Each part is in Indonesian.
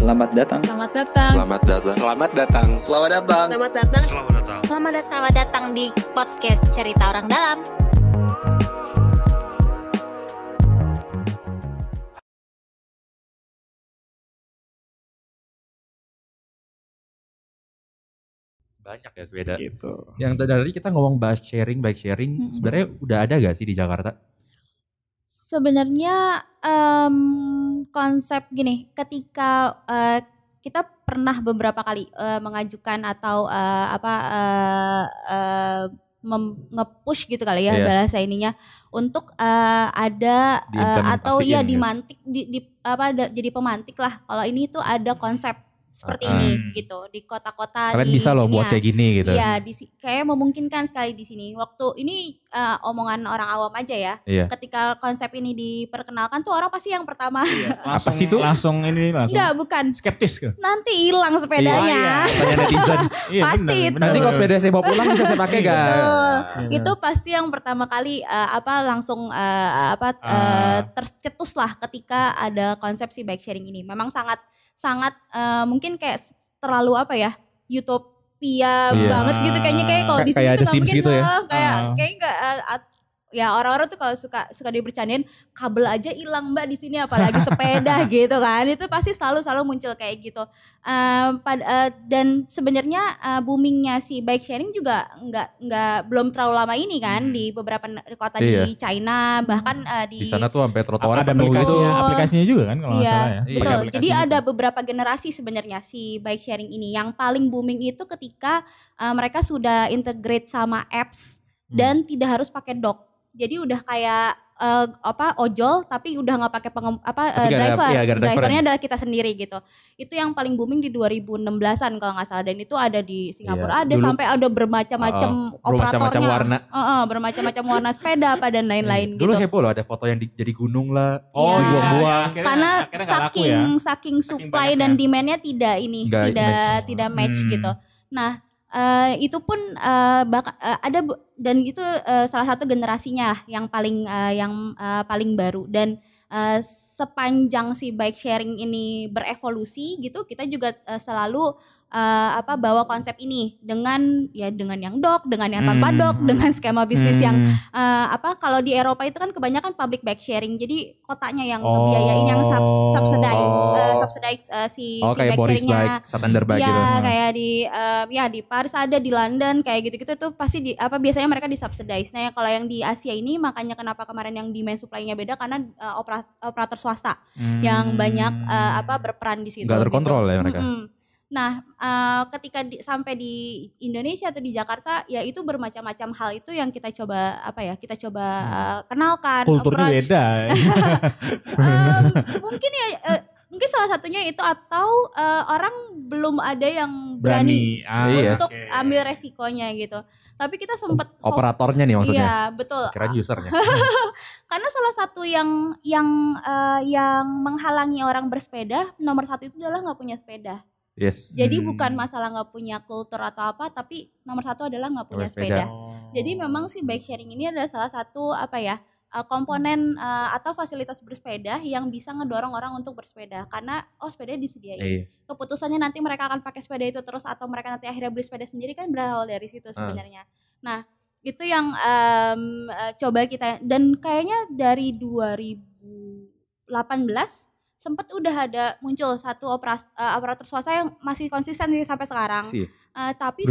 Selamat datang. Selamat datang. Selamat datang. Selamat datang. Selamat datang. Selamat datang. Selamat datang. Selamat datang di podcast Cerita Orang Dalam. Banyak ya sepeda. Gitu. Yang tadi kita ngomong bike sharing, sebenarnya udah ada gak sih di Jakarta? Sebenarnya konsep gini, ketika kita pernah beberapa kali mengajukan atau nge-push gitu kali ya bahasa ininya untuk ada atau ya dimantik jadi pemantik lah kalau ini tuh ada konsep seperti ini gitu di kota-kota. Kalian bisa loh buat kayak gini gitu. Iya, kayak memungkinkan sekali di sini. Waktu ini omongan orang awam aja ya. Iya. Ketika konsep ini diperkenalkan tuh orang pasti yang pertama. Iya. Apa sih tuh? Langsung Enggak, bukan. skeptis ke? Nanti hilang sepedanya. Tanya netizen. Pasti itu. Nanti kalau sepeda saya bawa pulang bisa saya pakai gak? Itu pasti yang pertama kali langsung tercetus lah ketika ada konsep si bike sharing ini. Memang sangat mungkin kayak terlalu utopia banget gitu kayaknya, kayak kalau di sini tuh nggak mungkin gitu ya? kayak nggak ya orang-orang tuh kalau suka dibercandain kabel aja hilang mbak di sini apalagi sepeda gitu kan, itu pasti selalu muncul kayak gitu. Dan sebenarnya boomingnya si bike sharing juga nggak belum terlalu lama ini kan di beberapa kota di China, bahkan di sana tuh sampai trotoar ada aplikasinya juga kan kalau nggak salah ya. Betul. Jadi ada beberapa generasi sebenarnya si bike sharing ini. Yang paling booming itu ketika mereka sudah integrate sama apps dan tidak harus pakai dock. Jadi udah kayak ojol tapi udah nggak pakai drivernya adalah kita sendiri gitu. Itu yang paling booming di 2016-an kalau nggak salah, dan itu ada di Singapura, ada dulu, sampai ada bermacam-macam operatornya, bermacam-macam warna sepeda dan lain-lain gitu. Dulu heboh loh, ada foto yang jadi gunung lah. Buang-buang. Karena saking supply dan demand-nya tidak match gitu. Nah, itu pun ada, dan itu salah satu generasinya yang paling baru, dan sepanjang si bike sharing ini berevolusi gitu, kita juga selalu bawa konsep ini dengan yang dock, dengan yang tanpa dock, dengan skema bisnis yang kalau di Eropa itu kan kebanyakan public bike sharing, jadi kotanya yang ngebiayain, yang subsidize si bike sharingnya. Standar bike gitu. Kayak di Paris ada, di London kayak gitu-gitu tuh pasti biasanya mereka disubsidize. Nah, kalau yang di Asia ini makanya kenapa kemarin yang demand supply-nya beda, karena operator swasta yang banyak berperan di situ. Nggak terkontrol ya mereka. Nah, ketika sampai di Indonesia atau di Jakarta, ya itu bermacam-macam hal itu yang kita coba kenalkan. Kulturnya beda. Mungkin mungkin salah satunya itu, atau orang belum ada yang berani untuk ambil resikonya gitu. Tapi kita sempat operatornya nih maksudnya. Iya, betul. Kirain usernya. Karena salah satu yang menghalangi orang bersepeda, nomor satu itu adalah nggak punya sepeda. Yes. Jadi bukan masalah nggak punya kultur atau apa, tapi nomor satu adalah nggak punya sepeda. Jadi memang si bike sharing ini adalah salah satu komponen atau fasilitas bersepeda yang bisa ngedorong orang untuk bersepeda, karena sepeda disediain. Keputusannya nanti mereka akan pakai sepeda itu terus atau mereka nanti akhirnya beli sepeda sendiri kan berawal dari situ sebenarnya. Nah, itu yang coba kita, dan kayaknya dari 2018 sempat udah ada muncul satu operator swasta yang masih konsisten sampai sekarang. Tapi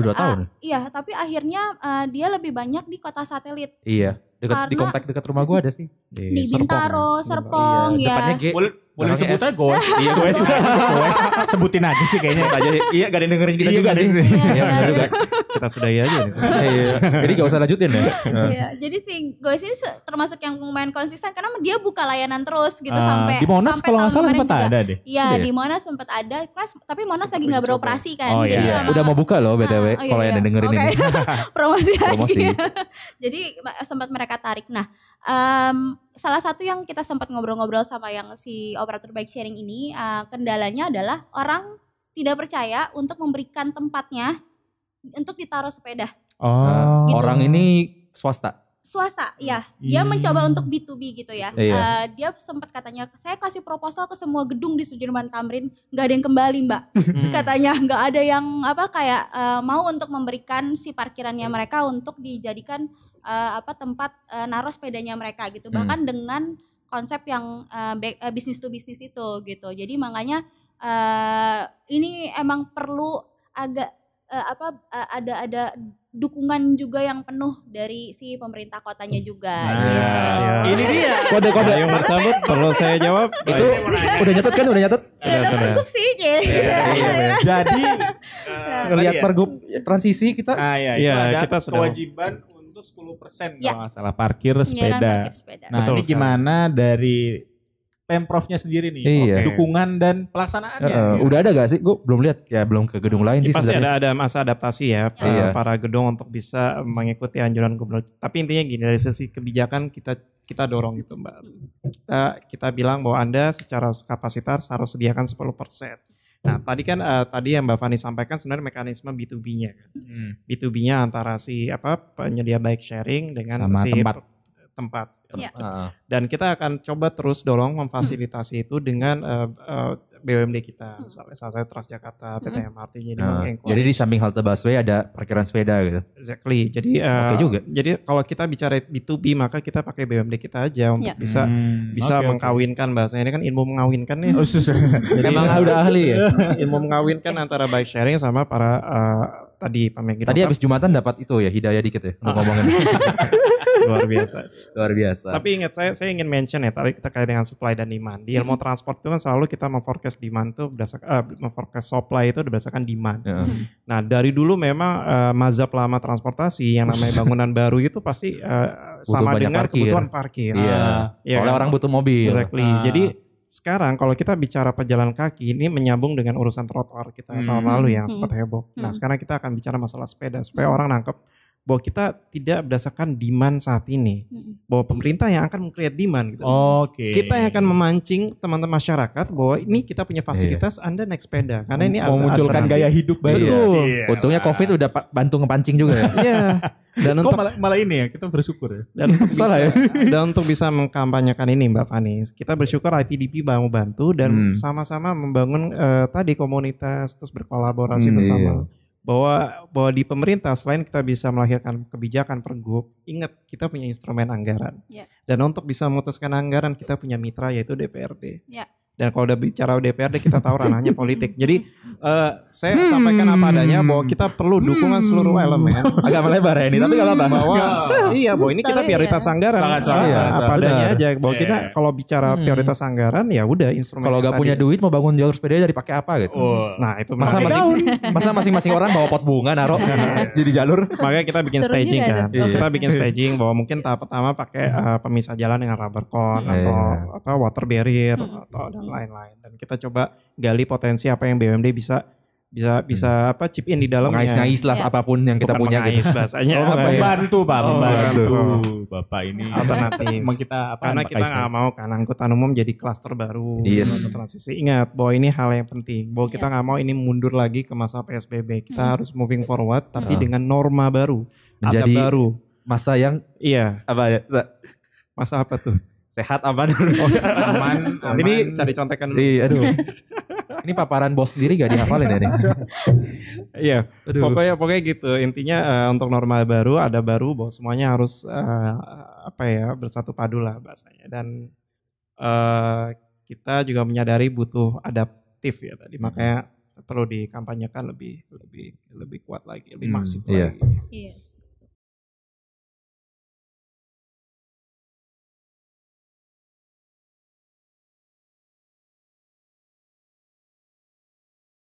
tapi akhirnya dia lebih banyak di kota satelit. Iya, di komplek dekat rumah gua ada sih. Di Bintaro, Serpong ya. Depannya G. Boleh sebut aja goes. Iya goes. Sebutin aja sih kayaknya. Iya, gak ada yang dengerin kita juga sih. Iya juga. Kita sudahi aja. Jadi gak usah lanjutin ya. Iya, jadi sih goes ini termasuk yang lumayan konsisten karena dia buka layanan terus gitu sampai di Monas kalau nggak salah sempat ada deh. Iya, di Monas sempat ada. Tapi Monas lagi nggak beroperasi kan. Jadi udah mau buka loh BTW kalau yang dengerin ini. Promosi. Jadi sempat mereka tarik. Nah, salah satu yang kita sempat ngobrol-ngobrol sama yang si operator bike sharing ini, kendalanya adalah orang tidak percaya untuk memberikan tempatnya untuk ditaruh sepeda. Gitu. Orang ini swasta. swasta, ya. Dia mencoba untuk B2B gitu ya. Dia sempat katanya, saya kasih proposal ke semua gedung di Sudirman Tamrin, nggak ada yang kembali Mbak. Katanya nggak ada yang mau untuk memberikan si parkirannya mereka untuk dijadikan tempat naruh sepedanya mereka gitu. Bahkan dengan konsep yang bisnis to bisnis itu gitu. Jadi makanya ini emang perlu agak ada dukungan juga yang penuh dari si pemerintah kotanya juga gitu. Ini dia. Kode-kode yang tersebut perlu saya jawab. Itu udah nyatet kan? Udah nyatet? Sudah. Pergub sih. Jadi ngelihat pergub transisi kita. Iya, kita sudah kewajiban untuk 10% Ya. kalau nggak salah parkir sepeda. Nah, Betul ini sekali. gimana dari Pemprovnya sendiri nih, Iya. dukungan dan pelaksanaannya. Udah ada gak sih? Gue belum lihat. Ya belum ke gedung lain sih pasti sebenarnya. ada masa adaptasi ya para gedung untuk bisa mengikuti anjuran gubernur. Tapi intinya gini, dari sisi kebijakan kita dorong gitu Mbak. Kita bilang bahwa Anda secara kapasitas harus sediakan 10%. Nah tadi yang Mbak Fani sampaikan sebenarnya mekanisme B2B-nya. B2B-nya antara si penyedia bike sharing dengan Sama si tempat. Iya. Dan kita akan coba terus dorong memfasilitasi itu dengan BUMD kita, misalnya salah satu Transjakarta, PT MRT, Jadi di samping halte busway ada parkiran sepeda gitu. Exactly. Jadi Oke juga. Jadi kalau kita bicara B2B maka kita pakai BUMD kita aja untuk bisa mengkawinkan bahasanya, ini kan ilmu mengawinkan nih. Jadi, Emang udah ahli ya. Ilmu mengawinkan antara bike sharing sama para tadi pemilik. Tadi habis Jumatan dapat itu ya, hidayah dikit ya untuk ngomongin. Luar biasa. Luar biasa. Tapi ingat saya ingin mention ya, tadi kita kait dengan supply dan demand. Di ilmu transport itu kan selalu kita memforecast demand tuh berdasarkan memforecast supply itu berdasarkan demand. Nah, dari dulu memang mazhab lama transportasi yang namanya bangunan baru itu pasti sama dengan kebutuhan parkir. Iya. Soalnya kan? orang butuh mobil. Exactly. Jadi sekarang kalau kita bicara pejalan kaki ini menyambung dengan urusan trotoar kita tahun lalu yang sempat heboh. Nah, sekarang kita akan bicara masalah sepeda supaya orang nangkep bahwa kita tidak berdasarkan demand saat ini, bahwa pemerintah yang akan meng-create demand gitu. Kita yang akan memancing teman-teman masyarakat bahwa ini kita punya fasilitas, Anda naik sepeda karena ini memunculkan gaya hidup baru. Betul. Untungnya Covid udah bantu ngepancing juga ya. Iya. Dan Kok untuk malah ini ya, kita bersyukur ya. dan untuk Salah bisa, ya? dan untuk bisa mengkampanyekan ini Mbak Fani, kita bersyukur ITDP mau bantu dan sama-sama membangun tadi komunitas terus berkolaborasi bersama. Bahwa di pemerintah selain kita bisa melahirkan kebijakan pergub, ingat kita punya instrumen anggaran. Dan untuk bisa memutuskan anggaran kita punya mitra yaitu DPRD. Dan kalau udah bicara DPRD kita tahu ranahnya politik. Jadi saya sampaikan apa adanya bahwa kita perlu dukungan seluruh elemen. Agak melebar ya ini, tapi gak apa-apa. Bahwa ini kita prioritas anggaran. Apa adanya aja. Bahwa kita kalau bicara prioritas anggaran ya udah instrumen. Kalau gak punya duit mau bangun jalur sepeda dari pakai apa gitu. Nah itu masa masing-masing orang bawa pot bunga naruh jadi jalur. Makanya kita bikin Seru staging juga kan. ada. Kita bikin staging bahwa mungkin tahap pertama pakai pemisah jalan dengan rubber cone atau water barrier atau dan lain-lain. Dan kita coba gali potensi apa yang BUMD bisa chip in di dalamnya. Ngais-ngais lah apapun yang kita punya gitu. Bahasanya Membantu Pak, membantu. Bapak ini alternatif. Emang kita Karena kita nggak mau kan angkutan umum jadi klaster baru untuk transisi. Ingat bahwa ini hal yang penting. Bahwa kita nggak mau ini mundur lagi ke masa PSBB. Kita harus moving forward tapi dengan norma baru. Menjadi adab baru. Masa yang apa ya? Masa apa tuh? sehat aman. Aman. Ini cari contekan dulu. Iya, aduh. Ini paparan bos sendiri gak dihafalin ya nih. Iya, pokoknya gitu. Intinya untuk norma baru ada baru bahwa semuanya harus bersatu padu lah bahasanya. Dan kita juga menyadari butuh adaptif ya tadi. Makanya perlu dikampanyekan lebih kuat lagi, lebih masif lagi. Iya.